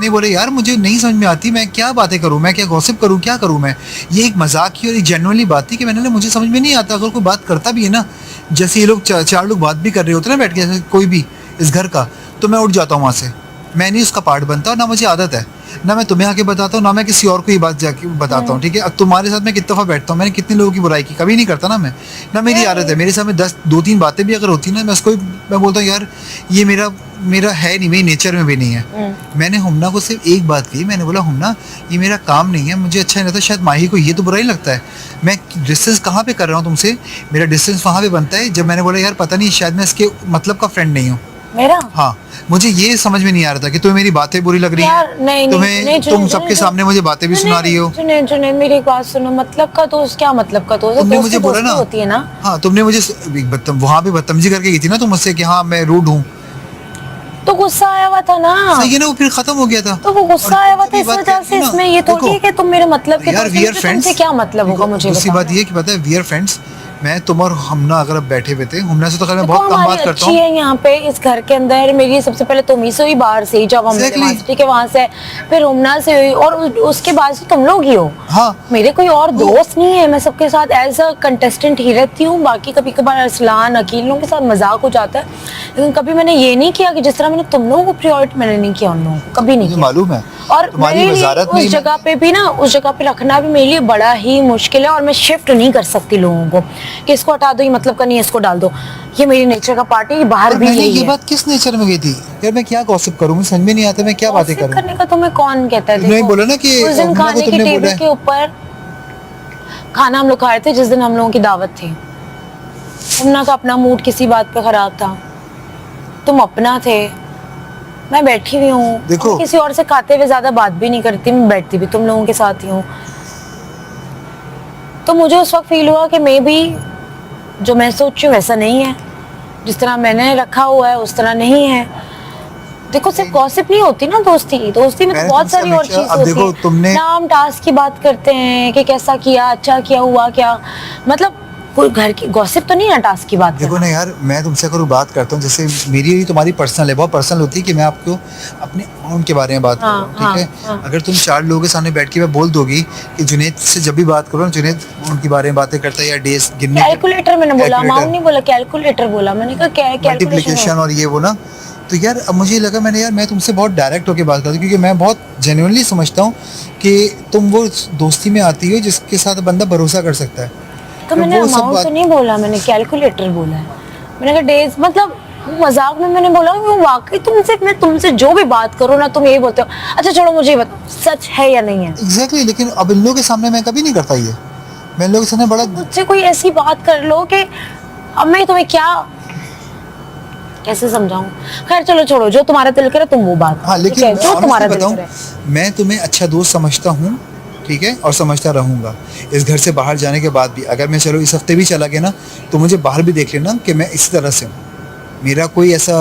नहीं बोले यार मुझे नहीं समझ में आती, मैं क्या बातें करूँ, मैं क्या गॉसिप करूँ, क्या करूँ मैं। ये एक मजाक की और एक जेन्युइनली बात थी कि मैंने मुझे समझ में नहीं आता, अगर कोई बात करता भी है ना, जैसे ये लोग चार लोग बात भी कर रहे होते हैं ना बैठ के, कोई भी इस घर का, तो मैं उठ जाता हूँ वहाँ से। मैं नहीं उसका पार्ट बनता, और ना मुझे आदत है, ना मैं तुम्हें आके बताता हूँ, ना मैं किसी और को ये बात जाके बताता हूँ, ठीक है। अब तुम्हारे साथ मैं कितने दफ़ा बैठता हूँ, मैंने कितने लोगों की बुराई की, कभी नहीं करता ना मैं, ना मेरी आदत है। मेरे सामने 10 2 3 बातें भी अगर होती ना, मैं उसको मैं बोलता हूँ यार ये मेरा मेरा है नहीं, मेरी नेचर में भी नहीं है। मैंने हुमना को सिर्फ एक बात कही, मैंने बोला हुमना ये मेरा काम नहीं है, मुझे अच्छा नहीं लगता, शायद माही को ये तो बुरा ही लगता है, मैं डिस्टेंस कहाँ पे कर रहा हूँ तुमसे, मेरा डिस्टेंस वहाँ पे बनता है। जब मैंने बोला यार पता नहीं शायद मैं इसके मतलब का फ्रेंड नहीं हूँ मेरा, हाँ, मुझे ये समझ में नहीं आ रहा था कि तुम्हें मेरी बातें बुरी लग रही यार हैं, नहीं तुम्हें नहीं, तुम सबके सामने मुझे बातें भी सुना रही हो। सुने मेरी एक बात सुनो, मतलब का दोस्त क्या मतलब का दोस्त, तुमने दोस्ती मुझे बोला दोस्ती ना, होती है ना। हाँ तुमने मुझे वहां पे बदतमीजी करके गई थी ना तुम मुझसे कि हाँ मैं रूड हूँ। तो गुस्सा आया हुआ था ना, सही है ना, वो फिर खत्म हो गया था। तो वो गुस्सा आया हुआ था इस वजह से, ना इसमें ये थोड़ी है कि तुम मेरे मतलब के यार दोस्त वी हो, आर मुझे फ्रेंड्स, तुमसे क्या मतलब होगा मुझे दूसरी बताओ। बात ये है कि पता है वी आर फ्रेंड्स, मैं तुम और हमना अगर अब बैठे हुए थे, हमना से तो खैर मैं देखो बहुत कम हमारी बात करता अच्छी हूँ। है यहाँ पे इस घर के अंदर, मेरी सबसे पहले तुम ही से हुई बाहर से ही, जब हम मिले वहां से, ठीक है, वहां से फिर उमना से हुई, और उसके बाद से तुम लोग ही हो। हाँ मेरे कोई और तो दोस्त नहीं है, मैं सबके साथ एज अ कंटेस्टेंट ही रहती हूँ, बाकी कभी कभार अरसलान अकील लोगों के साथ मजाक हो जाता है, लेकिन कभी मैंने ये नहीं किया कि जिस तरह मैंने तुम लोगों को प्रायोरिटी मैंने नहीं किया उन लोगों को, कभी नहीं मुझे किया। मालूम है और तुम्हारी मेरे लिए वजारत उस में जगह पे भी ना, उस जगह पे रखना भी मेरे लिए बड़ा ही मुश्किल है, और मैं शिफ्ट नहीं कर सकती लोगों को कि इसको हटा दो, ये मतलब का नहीं है, इसको डाल दो, ये मेरी नेचर का पार्ट है, ये बाहर और भी मैंने यही ये है। बात किस नेचर में गई थी यार, मैं क्या गॉसिप करूँ, मुझे समझ में नहीं आता मैं क्या बातें गॉसिप करूँ। करने का तुम्हें कौन कहता है, तुमने देखो बोला ना कि उस दिन हमना को खाने की तुमने बोला टेबल है। के ऊपर खाना हम लोग खा रहे थे, जिस दिन हम लोगों की दावत थी, तुमना का अपना मूड किसी बात पे खराब था, तुम अपना थे, मैं बैठी हुई हूँ, देखो किसी और से खाते हुए ज्यादा बात भी नहीं करती, मैं बैठती भी तुम लोगों के साथ ही हूँ। तो मुझे उस वक्त फील हुआ कि मे बी जो मैं सोच रही हूँ वैसा नहीं है, जिस तरह मैंने रखा हुआ है उस तरह नहीं है। देखो सिर्फ गॉसिप नहीं होती ना दोस्ती, दोस्ती में तो बहुत सारी और चीज अब होती देखो है तुमने ना। हम टास्क की बात करते हैं कि कैसा किया, अच्छा किया, हुआ क्या, मतलब कोई घर की गॉसिप तो नहीं है टास्क की बात देखो करना। ना यार, मैं तुमसे अगर बात करता हूँ, जैसे मेरी ही तुम्हारी पर्सनल है, बहुत पर्सनल होती है कि मैं आपको अपने अमाउंट के बारे में बात कर रहा हूँ, ठीक है। अगर तुम 4 लोगों के सामने बैठ के मैं बोल दोगी कि जुनेद से जब भी बात करो ना, जुनेद अमाउंट के बारे में बातें करता है या डेज गिनने के, कैलकुलेटर मैंने बोला, अमाउंट नहीं बोला, कैलकुलेटर बोला मैंने, कहा कैलकुलेशन मल्टीप्लिकेशन और ये वो ना। तो यार अब मुझे लगा, मैंने यार मैं तुमसे बहुत डायरेक्ट होकर बात करता हूँ, क्योंकि मैं बहुत जेन्युइनली समझता हूँ कि तुम वो दोस्ती में आती हो जिसके साथ बंदा भरोसा कर सकता है। तो मैंने अमाउंट तो नहीं बोला, मैंने कैलकुलेटर बोला है। मैंने कहा डेज, मतलब मजाक में मैंने बोला वो वाकई तुमसे, मैं तुमसे जो भी बात करूँ ना तुम यही बोलते हो, अच्छा छोड़ो मुझे ये बताओ सच है या नहीं है। एग्जैक्टली, लेकिन अब इन लोगों के सामने मैं कभी नहीं करता ये, मैं इन लोगों के सामने बड़ा मुझसे कोई ऐसी बात कर लो कि अब मैं तुम्हें क्या कैसे समझाऊं। खैर चलो छोड़ो, जो तुम्हारा दिल करे तुम वो बात, हाँ, लेकिन जो तुम्हारा दिल बताऊं, करे। मैं तुम्हें अच्छा दोस्त समझता हूँ, ठीक है, और समझता रहूंगा। इस घर से बाहर जाने के बाद भी अगर मैं चलो इस हफ्ते भी चला गया ना, तो मुझे बाहर भी देख लेना कि मैं इसी तरह से हूँ। मेरा कोई ऐसा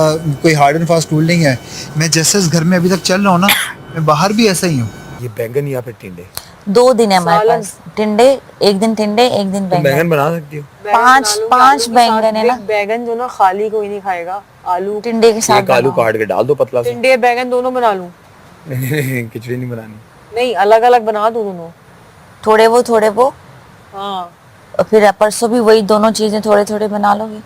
कोई हार्ड एंड फास्ट रूल नहीं है, मैं जैसे इस घर में अभी तक चल रहा हूँ ना, मैं बाहर भी ऐसा ही हूँ। ये बैंगन या फिर टिंडे? 2 दिन है हमारे पास, टिंडे एक दिन, टिंडे एक दिन, तुम बैंगन बना सकती हो? 5 बैंगन है ना, बैंगन जो ना खाली कोई नहीं खाएगा, आलू टिंडे के साथ एक आलू बनाओ। काट के डाल दो पतला सा। टिंडे बैंगन दोनों बना लूं? नहीं, खिचड़ी नहीं बनानी। नहीं, अलग अलग बना दूं दोनों। थोड़े वो हाँ, और फिर परसों भी वही दोनों चीजें थोड़े थोड़े बना लोगे।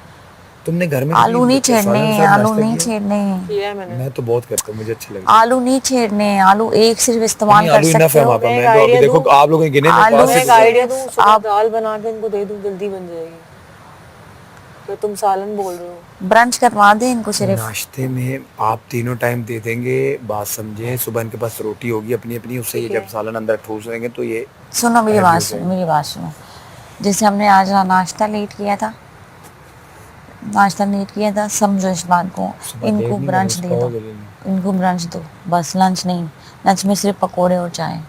तुमने घर में आलू नहीं सालन छेड़ने, के साथ आलू नाश्ता नहीं किया? छेड़ने, किया है मैंने। मैं तो बहुत करता हूँ, मुझे अच्छा लगता है। आलू नहीं छेड़ने, आलू एक सिर्फ इस्तेमाल कर आलू इनफ सकते है हो। वहाँ पर। मैं मैं एक तो अभी आइडिया देखो दूं? आप लोगों ने गिने नहीं, आलू पाँच मैं से एक दो। आइडिया दूं, सुबह आप दाल बना के इनको दे दूं, जल्दी बन जाएगी। तो तुम सालन बोल रहे हो? ब्रंच करवा दे इनको सिर्फ। नाश्ते में आप तीनों टाइम दे देंगे, बात समझे। सुबह इनके पास रोटी होगी अपनी अपनी, उससे ये जब सालन अंदर ठूस देंगे तो ये सुनो मेरी heavy बात हो सुनो, जाएगा। मेरी बात सुनो। जैसे हमने आज नाश्ता लेट किया था, समझो इस बात को, सुबह इनको देर नहीं ब्रंच करनी, दे दो, उसका वो इनको ब्रंच दो बस, लंच नहीं। लंच में सिर्फ पकोड़े और चाय।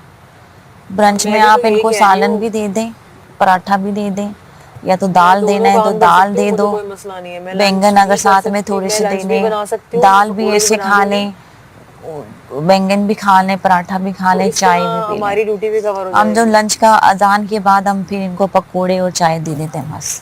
ब्रंच मैं में भी आप तो यही इनको कह रही सालन हूँ। भी दे दें, पराठा भी दे दें, या तो मैं दाल दोनों देना है तो काम कर दाल सकती हूँ, दे मुझे दो। कोई मसला नहीं है। मैं बैंगन लंच अगर भी कर साथ में सकती, थोड़े मैं से लंच भी देने, बना सकती हूँ, दाल भी पकौड़े भी ऐसे बना खा लूंगी। लें, बैंगन भी खा लें, पराठा भी खा तो लें, इससे चाय ना भी पी हमारी लें। ड्यूटी भी कवर हो हम जो जाएगी। लंच का अजान के बाद हम फिर इनको पकोड़े और चाय दे देते हैं बस।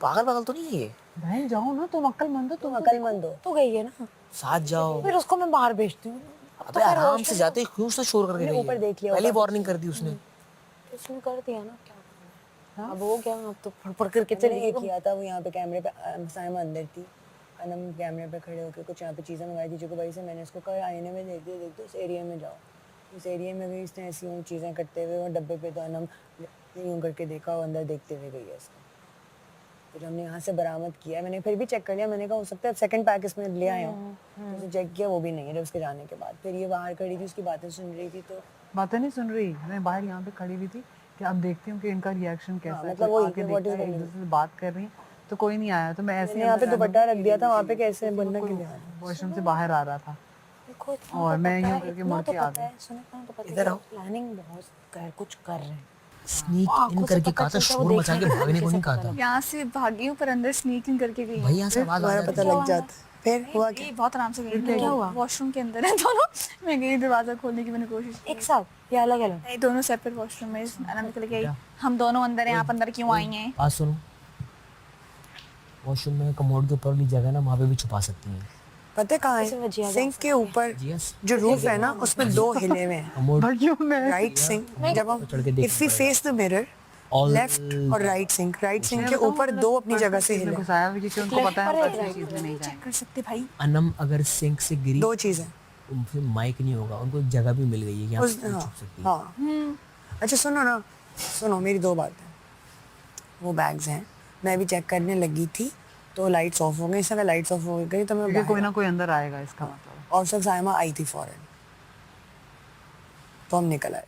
पागल पागल तो नहीं है ये? बहन जाओ ना, तुम अक्लमंद हो, तुम अक्लमंद हो। तो गई है ना, साथ जाओ। फिर उसको मैं बाहर भेजती हूँ। अबे आराम से जाते ही क्यों सा शोर करके गई ऊपर है? देख लिया पहले होगा। वार्निंग कर दी उसने। उसने कर दिया ना, क्या करना है? अब हो गया, अब तो फड़ करके चली मैंने ये गई। किया था, वो यहाँ पे कैमरे पे साइमा अंदर थी, अनम कैमरे पे खड़े होकर कुछ यहाँ पे चीज़ें मंगाई थी, जो भाई से मैंने उसको कहा आईने में देख दो उस एरिया में जाओ। उस एरिया में गई, इसने ऐसी यूँ चीज़ें करते हुए वो डब्बे पे, तो अनम यूँ करके देखा और अंदर देखते हुए गई है इसको। फिर हमने यहाँ से बरामद किया, मैंने फिर भी चेक कर लिया, मैंने कहा हो सकता है सेकंड पैक इसमें ले आया हूँ, तो चेक किया, वो भी नहीं है जब उसके जाने के बाद। फिर ये बाहर खड़ी थी, उसकी बातें सुन रही थी, तो बातें नहीं सुन रही, मैं बाहर यहाँ पे खड़ी हुई थी कि अब देखती हूँ कि इनका रिएक्शन कैसा है। मतलब कोई वही आके कि what देखता is है, एक going दूसरे से बात कर रही है, तो कोई नहीं आया, तो मैं ऐसे मैंने यहाँ पे दुपट्टा रख दिया था, वहाँ पे कैसे बनना के लिए आया। वॉशरूम से बाहर आ रहा था देखो, इतना और तो मैं पता यूं है, करके इतना मुड़ तो के आ पता है, सुनो, इतना तो पता है इधर कि आओ। प्लानिंग बहुत कुछ कर रहे हैं। स्नीक इन आंखों से करके पता कहा था, चलता है, वो शोर मचा के देखने के भागने को तरीके नहीं से कहा पता था। यहाँ से भागी हूँ पर अंदर स्नीक इन करके गई भाई यहाँ से आवाज आ तुम्हारा जाती पता है। लग जाता है। फिर हुआ क्या? ये बहुत आराम से गई। क्या हुआ? वॉशरूम के अंदर है दोनों। मैं गई दरवाजा खोलने की मैंने कोशिश की। एक साथ या अलग अलग? नहीं, दोनों सेपरेट वॉशरूम में आराम निकल गई। हम दोनों अंदर हैं, आप अंदर क्यों आई हैं? बात सुनो, वॉशरूम में कमोड के ऊपर वाली जगह ना, वहाँ पे भी छुपा सकती हैं। पता है कहाँ ऐसे में जिया है? जा सिंक के ऊपर Yes. जो रूफ है ना, उसमें दो हिले हुए हैं। कमोड राइट सिंक, जब हम चढ़ के देखना if we face the mirror, All- left और राइट सिंक के ऊपर दो अपनी जगह से हिले। घुसाया हुआ, क्योंकि उनको पता है हम ऐसी चीज में नहीं चेक जाएंगे। कर सकते भाई। अनम अगर सिंक से गिरी दो चीजें फिर माइक नहीं होगा, उनको एक जगह भी मिल गई है यहाँ उस, पे हाँ, छुप सकती है। हाँ। अच्छा सुनो ना, सुनो मेरी दो बातें। वो बैग्स हैं, मैं भी चेक करने लगी थी तो लाइट्स ऑफ हो गई, इससे लाइट्स ऑफ हो गई तो मैं क्योंकि कोई बाहर- ना कोई अंदर आएगा, इसका मतलब। और सब साइमा आई थी फौरन, तो हम निकल आए।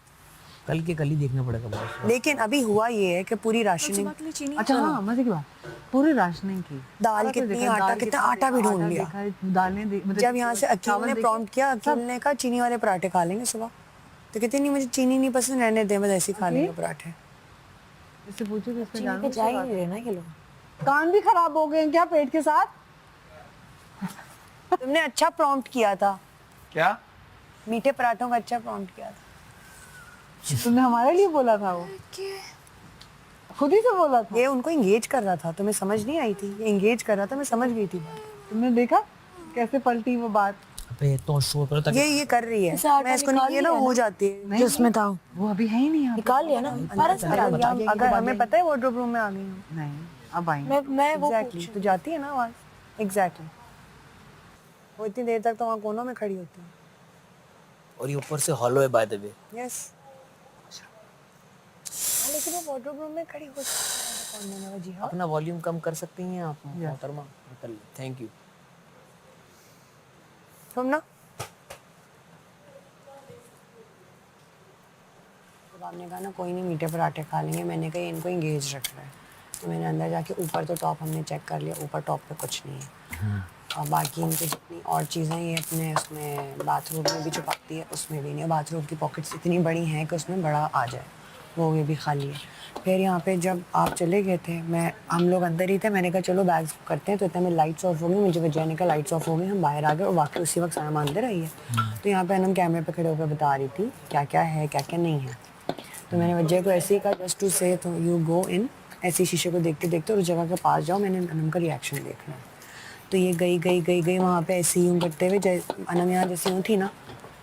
कल के कल ही देखना पड़ेगा बॉस। लेकिन अभी हुआ ये है कि पूरी राशनिंग, सुबह के लिए चीनी अच्छा हाँ, मजे की बात, पूरी राशनिंग की, दाल सारा कुछ कितनी, देखा, आटा दाल कितना, कितनी, आटा भी ढूंढ लिया। देखा है, दालें मतलब जब यहाँ से अकील चावल ने देखे, प्रॉम्प्ट किया, अकील ने कहा चीनी वाले पराठे खा लेंगे सुबह, तो कहते नहीं मुझे चीनी नहीं पसंद, रहने दे, बस ऐसे ही खा लेंगे पराठे। इससे पूछो कि इसमें चीनी जानवर पे जा ही नहीं रहे ना ये लोग। कान भी खराब हो गए हैं क्या पेट के साथ? तुमने अच्छा प्रॉम्प्ट किया था, क्या? मीठे पराठों का अच्छा प्रॉम्प्ट किया था। तुमने हमारे लिए बोला था, वो खुद ही से बोला था। ये उनको एंगेज कर रहा था, तुम्हें समझ नहीं आई थी, ये एंगेज कर रहा था, मैं समझ गई थी बात। तुमने देखा कैसे पलटी वो बात? अबे तो शोर करो ताकि ये कर रही है, इसे आटा मैं इसको निकाल नहीं, ये ना लिया हो ना? जाती है। जिसमें था वो अभी है ही नहीं यहाँ पे। निकाल लिया ना, परस में आ गया। अगर हमें पता है वार्डरोब रूम में आ गई हूँ, नहीं, अब आएंगे। मैं वो एग्जैक्टली, तो जाती है ना आवाज। एग्जैक्टली, वो इतनी देर तक तो वहाँ कोनों में खड़ी होती है। और ये ऊपर से हॉलो है बाय द वे। यस, लेकिन वो वार्डरोब रूम में खड़ी होती है कोने में। जी हाँ, अपना वॉल्यूम कम कर सकती हैं आप मोहतरमा? Thank you. तुम ना जब आपने कहा ना कोई नहीं मीठे पराठे खा लेंगे, मैंने कहा इनको इंगेज रख रहा है, तो मैंने अंदर जाके ऊपर तो टॉप हमने चेक कर लिया, ऊपर टॉप पे कुछ नहीं है, और बाकी इनकी जितनी और चीज़ें ये अपने उसमें बाथरूम में भी छुपाती है, उसमें भी नहीं है। बाथरूम की पॉकेट्स इतनी बड़ी हैं कि उसमें बड़ा आ जाए, वो ये भी खाली है। फिर यहाँ पे जब आप चले गए थे, हम लोग अंदर ही थे, मैंने कहा चलो बैग्स करते हैं, तो इतने में लाइट्स ऑफ हो गई, मुझे वजह का लाइट्स ऑफ हो गई, हम बाहर आ गए और वाकई उसी वक्त सामान अंदर आई है। तो यहाँ पे हम कैमरे पे खड़े होकर बता रही थी क्या क्या है क्या क्या नहीं है। तो मैंने वजह को ऐसे ही कहा जस्ट टू से, तो यू गो इन, ऐसे शीशे को देखते देखते और उस जगह के पास जाओ, मैंने अनम का रिएक्शन देखना है। तो ये गई वहाँ पे ऐसे यूँ करते हुए, अनम यहाँ जैसे यूँ थी ना,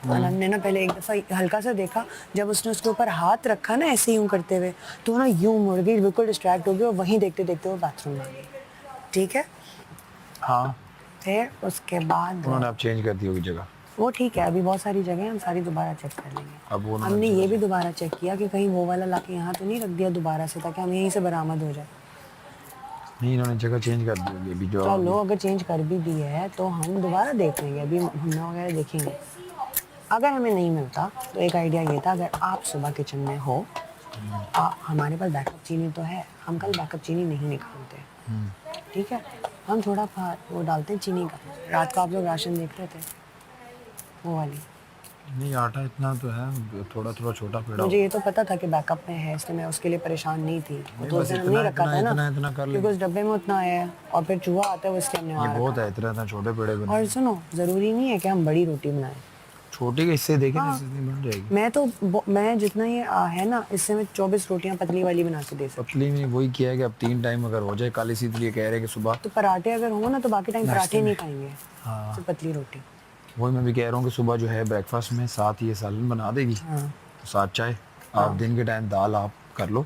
तो अनम ने ना पहले एक दफ़ा हल्का सा देखा, जब उसने उसके ऊपर हाथ रखा ना ऐसे यूँ करते हुए, तो ना यूँ मुड़ गई, बिल्कुल डिस्ट्रैक्ट हो गई और वहीं देखते देखते वो बाथरूम में आ गई। ठीक है, हाँ, फिर उसके बाद उन्होंने अब चेंज कर दी होगी जगह। वो ठीक है, अभी बहुत सारी जगह हम सारी दोबारा चेक कर लेंगे। अब वो हमने ये भी दोबारा चेक किया कि कहीं वो वाला लाके यहाँ तो नहीं रख दिया दोबारा से, ताकि हम यहीं से बरामद हो जाए। नहीं, इन्होंने जगह चेंज कर दी होगी अभी जो। चलो अगर चेंज कर भी दी है तो हम दोबारा देख लेंगे, अभी हमने वगैरह देखेंगे। अगर हमें नहीं मिलता तो एक आइडिया ये था, अगर आप सुबह किचन में हो, हमारे पास बैकअप चीनी तो है, हम कल बैकअप चीनी नहीं निकालते, ठीक है, हम थोड़ा वो डालते हैं चीनी का। रात को आप लोग राशन देख रहे थे, वो वाली। नहीं, आटा इतना तो है, थोड़ा थोड़ा छोटा पेड़ा। मुझे ये तो पता था कि बैकअप में है, इसलिए मैं उसके लिए परेशान नहीं थी। वो तो बस हमने इतना- रखा था ना, इतना कर क्योंकि उस डब्बे में उतना आया है और फिर चूहा आता है, वो इसलिए हमने ये वहाँ बहुत रखा। है, इतना छोटे पेड़े बने। और सुनो, ज़रूरी नहीं है कि हम बड़ी रोटी बनाएं, छोटी के हिस्से देखे ना, इससे बन जाएगी। मैं जितना ये है ना, इससे मैं 24 रोटियां पतली वाली बना के दे सकती पतली में वही किया है कि अब 3 टाइम अगर हो जाए कल, इसीलिए कह रहे हैं कि सुबह हूँ। तो पराठे अगर हो ना तो बाकी टाइम पराठे नहीं खाएंगे, हाँ तो पतली रोटी। वही मैं भी कह रहा हूँ कि सुबह जो है ब्रेकफास्ट में साथ ये सालन बना देगी, तो साथ चाय। आप दिन के टाइम दाल आप कर लो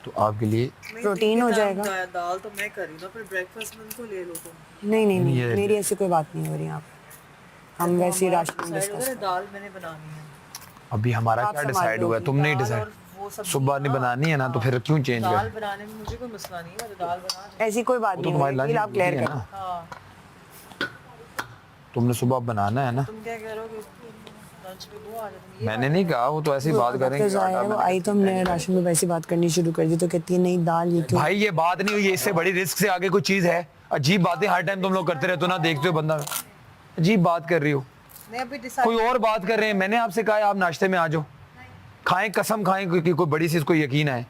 तो आपके लिए प्रोटीन हो जाएगा। दाल तो मैं करी ना, फिर ब्रेकफास्ट में उनको ले लो तुम। नहीं ये- मेरी ऐसी कोई बात नहीं हो रही यहाँ पे, हम वैसे ही राशन डिस्कस दाल मैंने बनानी है। अभी हमारा आप क्या संभाल डिसाइड हुआ है, तुमने ही डिसाइड वो सब सुबह नहीं बनानी है ना, तो फिर क्यों चेंज दाल कर। बनाने में मुझे कोई मसला नहीं है, मैं तो दाल बना। ऐसी कोई बात तो नहीं तुम्हारी हो रही, लंच आप क्लियर है करो। ना, हाँ, तुमने सुबह बनाना है ना। तुम क्या कह रहे हो कि लंच में वो आ जाती है? मैंने नहीं कहा, वो तो ऐसे ही बात करेंगे। तो जाहिर है वो आई तो हमने राशन में वैसी बात करनी शुरू कर दी, तो कहती है नहीं दाल ये क्यों। भाई ये बात नहीं हुई, इससे बड़ी रिस्क से आगे कोई चीज है। अजीब बातें हर टाइम तुम लोग करते रहते हो ना, देखते हो बंदा अजीब बात कर रही हो, मैं अभी डिसाइड कोई और बात कर रहे हैं। मैंने आपसे कहा है आप नाश्ते में आ जाओ, खाएं कसम खाएं, क्योंकि कोई बड़ी चीज को यकीन है।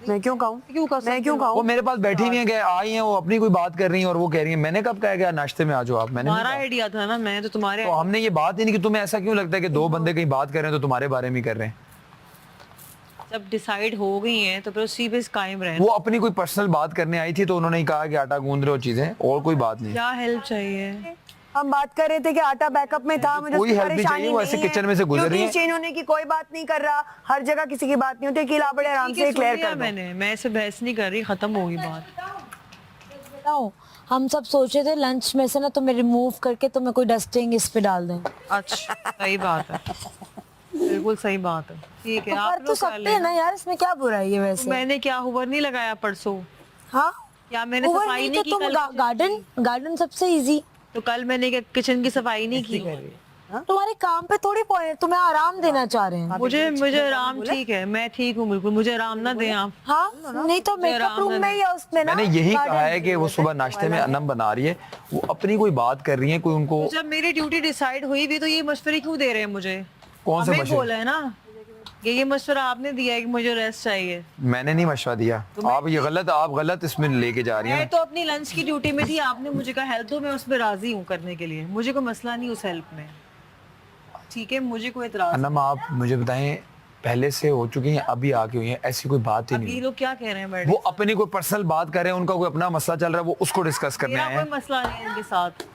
मैं क्यों कहूँ, मैं क्यों वो कहूँ। मेरे पास बैठी नहीं है, गए आई हैं, वो अपनी कोई बात कर रही हैं और वो कह रही हैं मैंने कब कहा कि नाश्ते में आ जाओ आप। मैंने नहीं तुम्हारा कहा। आइडिया था ना, मैं तो तुम्हारे तो हमने ये बात ही नहीं कि तुम्हें ऐसा क्यों लगता है कि दो बंदे कहीं बात कर रहे हैं तो तुम्हारे बारे में ही कर रहे हैं। जब डिसाइड हो गई हैं तो फिर उसी पे कायम रहना। वो अपनी कोई पर्सनल बात करने आई थी तो उन्होंने ही कहा कि आटा गूंद रहे हो चीजें, और कोई बात नहीं। क्या हेल्प चाहिए? हम बात कर रहे थे कि आटा बैकअप में था, मुझे कोई उसकी help नहीं परेशानी चाहिए, वो ऐसे नहीं है। किचन में से गुजर रही है। ड्यूटी चेंज होने की कोई बात नहीं कर रहा, हर जगह किसी की बात नहीं होती, कि आप बड़े आराम ठीक से है, क्लियर सुन लिया कर दो। मैंने, मैं ऐसे बहस नहीं कर रही, खत्म हो गई बात। बताओ, हम सब सोचे थे लंच में से ना तुम्हें रिमूव करके तुम्हें कोई डस्टिंग इस पे डाल दें। अच्छा, सही बात है, बिल्कुल सही बात है। ठीक है, तो आप कर तो लोग कर सकते हैं लेना। ना यार, इसमें क्या बुराई है वैसे। मैंने क्या हुवर नहीं लगाया परसों? हाँ, क्या मैंने ओवर सफाई नहीं नहीं तो की तुम कल? गार्डन सबसे इजी। तो कल मैंने क्या किचन की सफाई नहीं की? तुम्हारे काम पे थोड़ी पॉइंट, तुम्हें आराम देना चाह रहे हैं। मुझे आराम ठीक है, मैं ठीक हूँ बिल्कुल, मुझे आराम ना दें आप। हाँ, नहीं तो मेकअप रूम में या उसमें ना। मैंने यही garden- कहा है कि वो सुबह नाश्ते में अनम बना रही है, वो अपनी कोई बात कर रही है, कोई उनको जब मेरी ड्यूटी डिसाइड हुई भी तो ये मशवरे क्यों दे रहे हैं मुझे? कौन से हमें मशवरे? बोला है ना, ये मशवरा आपने दिया है कि मुझे रेस्ट चाहिए। मैंने नहीं मशवरा दिया, आप गलत इसमें लेके जा रही मैं हैं। तो अपनी लंच की ड्यूटी में थी, आपने मुझे कहा हेल्प दो, मैं उसमें राजी हूँ करने के लिए, मुझे कोई मसला नहीं उस हेल्प में। ठीक है, मुझे कोई एतराज अनम आप मुझे बताएं, पहले से हो चुकी हैं, अभी आके हुई हैं, ऐसी कोई बात ही नहीं। नहीं ये है। लोग क्या कह रहे हैं मैडम? वो अपनी कोई पर्सनल बात कर रहे हैं, उनका कोई अपना मसला चल रहा है, वो उसको डिस्कस करने मेरा आए कोई हैं। मसला नहीं है इनके साथ।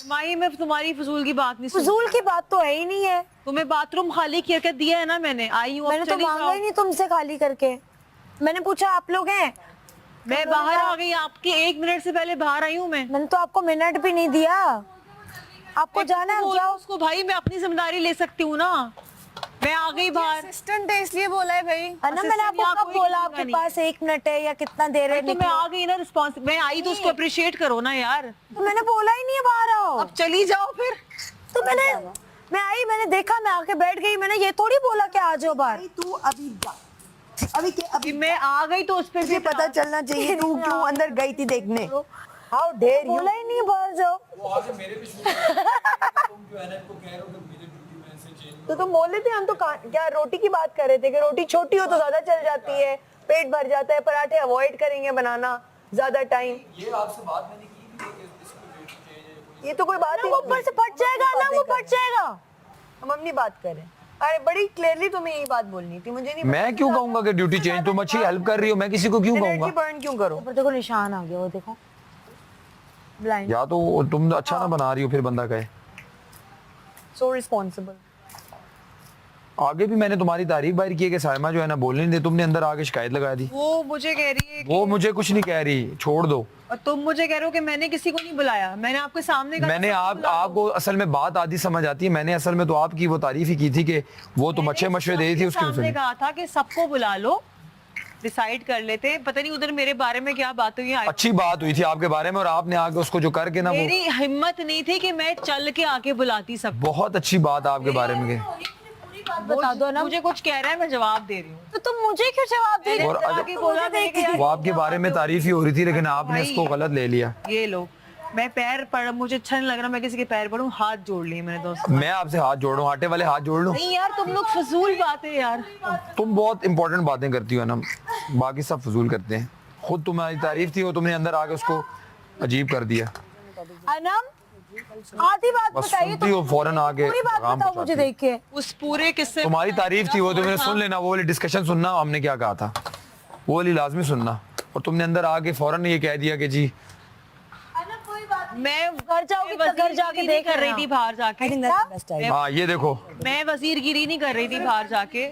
माही, मैं तुम्हारी फजूल की बात नहीं सुन। फजूल की बात तो है ही नहीं है। तुम्हें बाथरूम खाली करके दिया है ना मैंने, आई हूँ, अब मैंने तो चली मांगा जाओ। ही नहीं तुमसे खाली करके। मैंने पूछा आप लोग हैं, मैं बाहर आ गई, आपके 1 मिनट से पहले बाहर आई हूँ मैं। मैंने तो आपको मिनट भी नहीं दिया। आपको जाना है, बोलो जाओ। उसको भाई, मैं अपनी जिम्मेदारी ले सकती हूँ ना, मैं आ गई बाहर। असिस्टेंट है इसलिए बोला है भाई। है ना, मैंने आपको यहाँ कब कोई बोला किसी का आपके नहीं। पास 1 मिनट है या कितना देर है? तो मैं आ गई ना, रिस्पॉन्स मैं आई तो उसको अप्रिशिएट करो ना यार। तो मैंने बोला ही नहीं है बाहर आओ। अब चली जाओ फिर। तो मैं आई, मैंने देखा, मैं आके बैठ गई, मैंने ये थोड़ी बोला कि आ जाओ बाहर। तू अभी जा, अभी मैं आ गई तो उस पर तुझे पता चलना चाहिए तू क्यों अंदर गई थी देखने। How dare you. बोला ही नहीं बाहर जाओ। तो तुम बोल रहे थे, हम तो क्या रोटी की बात कर रहे थे कि रोटी छोटी हो तो ज्यादा चल जाती है, पेट भर जाता है, पराठे अवॉइड करेंगे बनाना ज्यादा टाइम। ये आपसे बात मैंने की थी कि इसको ये तो कोई बात ही वो ऊपर से फट जाएगा ना, वो फट जाएगा। हम अपनी बात करें। अरे बड़ी क्लियरली तुम्हें यही बात बोलनी थी, मुझे नहीं मैं क्यों कहूंगा कि ड्यूटी चेंज, तुम अच्छी हेल्प कर रही हो, मैं किसी को क्यों एनर्जी कहूंगा? बर्न क्यों करो। ऊपर देखो निशान आ गया, वो देखो ब्लाइंड। या तो तुम अच्छा ना बना रही हो, फिर बंदा कहे। सो रिस्पॉन्सिबल। आगे भी मैंने तुम्हारी तारीफ बाहर की है कि साइमा जो है ना बोलने नहीं दे, तुमने अंदर आके शिकायत लगा दी। वो मुझे कह रही है वो मुझे कुछ नहीं कह रही, छोड़ दो। और तुम मुझे कह रहे हो कि मैंने किसी को नहीं बुलाया, मैंने आपके सामने कहा मैंने सबको बुला लो। आपको असल में बात आधी समझ आती है, मैंने असल में तो आपकी वो तारीफ ही की थी कि वो तुम अच्छे मशवरे दे रही थी, उसके सामने उसमें कहा था कि सबको बुला लो, डिसाइड कर लेते। पता नहीं उधर मेरे बारे में क्या बात हुई है, अच्छी बात हुई थी आपके बारे में, और आपने आके उसको जो करके ना, वो मेरी हिम्मत नहीं थी कि मैं चल के आके बुलाती सबको। बहुत अच्छी बात आपके बारे में बता दो ना। मुझे कुछ कह रहा है, मैं जवाब दे रही हूँ। तो तुम मुझे क्यों जवाब दे रहे और हो? आगे बोला मैंने कि यार वो आपके बारे में तारीफ ही हो रही थी, लेकिन आपने इसको गलत ले लिया। ये लो, मैं पैर पड़, मुझे अच्छा नहीं लग रहा मैं किसी के पैर पड़ूं, हाथ जोड़ लिए मैंने दोस्त। मैं आपसे हाथ जोड़ूं, आटे वाले हाथ जोड़ लूं? नहीं यार, तुम लोग फजूल बातें यार। तुम बहुत इंपॉर्टेंट बातें करती हो ना, बाकी सब फजूल करते हैं। खुद तुम्हारी तारीफ थी, वो तुमने अंदर आके उसको अजीब कर दिया। अनम, आधी बात बस बताइए सुनती हो फौरन आके पूरी बात काम बताओ पहुंचाती मुझे हो। देख के। उस पूरे किस्से तुम्हारी तारीफ थी वो तो मैंने सुन लेना, वो वाली डिस्कशन सुनना हमने क्या कहा था, वो वाली लाजमी सुनना। और तुमने अंदर आके फौरन ये कह दिया कि जी मैं घर जाओगी तो घर जाके नहीं देख कर रही लेना। थी बाहर जाके। हाँ ये देखो मैं वजीरगिरी नहीं कर रही थी बाहर जाके।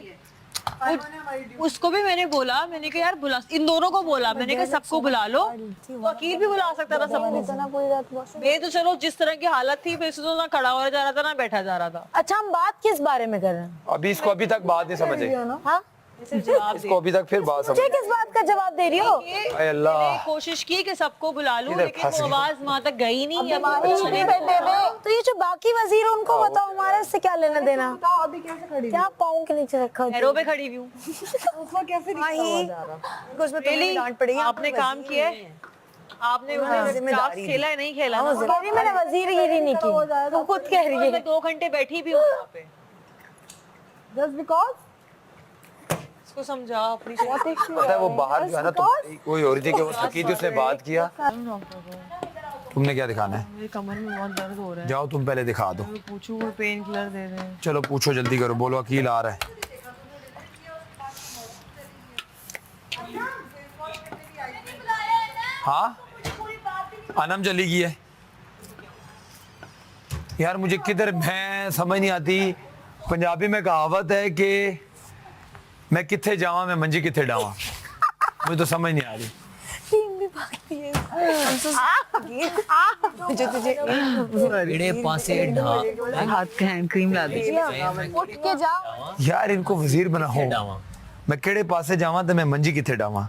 उसको भी मैंने बोला, मैंने कहा यार बुला, इन दोनों को बोला, मैंने कहा सबको बुला लो, वकील भी बुला सकता था सबको। मैं तो चलो जिस तरह की हालत थी मैं तो ना खड़ा हो जा रहा था ना बैठा जा रहा था। अच्छा हम बात किस बारे में कर रहे हैं? अभी इसको अभी तक बात नहीं समझे, हाँ इसको अभी तक फिर बात मुझे समझे। किस बात का जवाब दे रही हो? अरे अल्लाह। मैंने कोशिश की कि सबको बुला लूं, इधर लेकिन फंस वो गई। आवाज वहां तक गई नहीं। तो ये जो बाकी वजीर है, उनको बताओ हमारा इससे क्या लेना देना। अभी कैसे खड़ी क्या पाँव के नीचे रखा है? पैरों पे खड़ी हुई हूँ। उसको कैसे उसमें Really? डांट पड़ेगी। आपने काम किया है, आपने टास्क खेला है, नहीं खेला ना? कह रही मैंने वजीरगिरी नहीं की, वो खुद कह रही मैं है। 2 घंटे बैठी भी हूँ वहाँ पे। जस्ट बिकॉज इसको समझा अपनी पता है वो बाहर जो है ना, तुम कोई हो रही थी कि वो थकी थी, उसने बात किया। तुमने क्या दिखाना है? मेरी कमर में बहुत दर्द हो रहा है। जाओ तुम पहले दिखा दो। मैं पूछूं वो पेन किलर दे दे। चलो पूछो, जल्दी करो, बोलो वकील आ रहा है। हाँ अनम चली गई है यार, मुझे किधर, मैं समझ नहीं आती। पंजाबी में कहावत है कि मैं किथे जावा, मैं मंजी किथे डावा। मुझे तो समझ नहीं आ रही। एड़े पासे ढा हाथ का हैंड क्रीम ला दे। उठ के जाओ। यार इनको वजीर बनाओ। डावा। मैं केड़े पासे जावा तो मैं मंजी किथे डावा।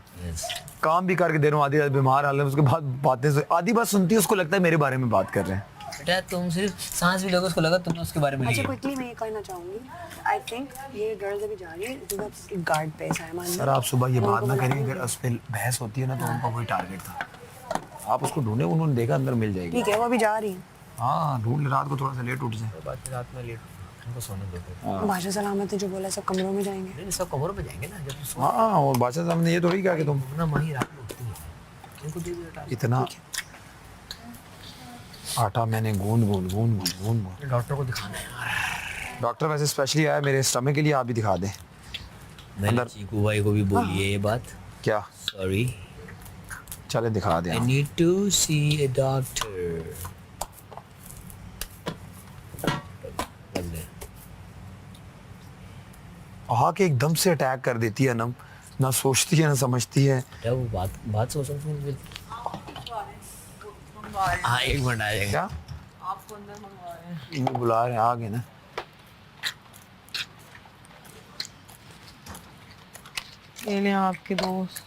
काम भी करके दे रहा हूँ, आधी रात बीमार हाल में, उसके बाद आधी बात सुनती है, उसको लगता है मेरे बारे में बात कर रहे हैं। बेटा तुम सिर्फ सांस भी लोगे, उसको लगा तुमने उसके बारे में अच्छा लिया। क्विकली मैं ये कहना चाहूंगी, आई थिंक ये गर्ल्स अभी जा रही है तो उसकी गार्ड पे सामान। सर आप सुबह ये बात ना करें, अगर उस पर बहस होती है ना तो उनका वही टारगेट था। आप उसको ढूंढे, उन्होंने देखा अंदर मिल जाएगी। ठीक है वो अभी जा रही है। हाँ ढूंढ ले, रात को थोड़ा सा लेट उठ जाए। बात रात में लेट उनको सोने दो फिर। भाषा सलामत है जो बोला सब कमरों में जाएंगे। नहीं सब कमरों पे जाएंगे ना, जब तुम सो हाँ और बादशाह साहब ने ये थोड़ी कहा कि तुम ना वहीं रात में उठती है। इनको दे दो टास्क। इतना आटा मैंने गूंद डॉक्टर को दिखाना है यार। डॉक्टर वैसे स्पेशली आया मेरे स्टमक के लिए, आप भी दिखा दें। मैंने अंदर- चीकू भाई को भी बोली है ये बात। क्या? सॉरी, चले दिखा दें आई आप। Need to see a doctor. आके एकदम से अटैक कर देती है नम, ना सोचती है ना समझती है। वो बात सोच समझ। हाँ 1 मिनट आ जाएगा। क्या आपको अंदर मंगवा रहे हैं। इन्हें बुला रहे हैं, आ गए ना। ये ले आपके दोस्त।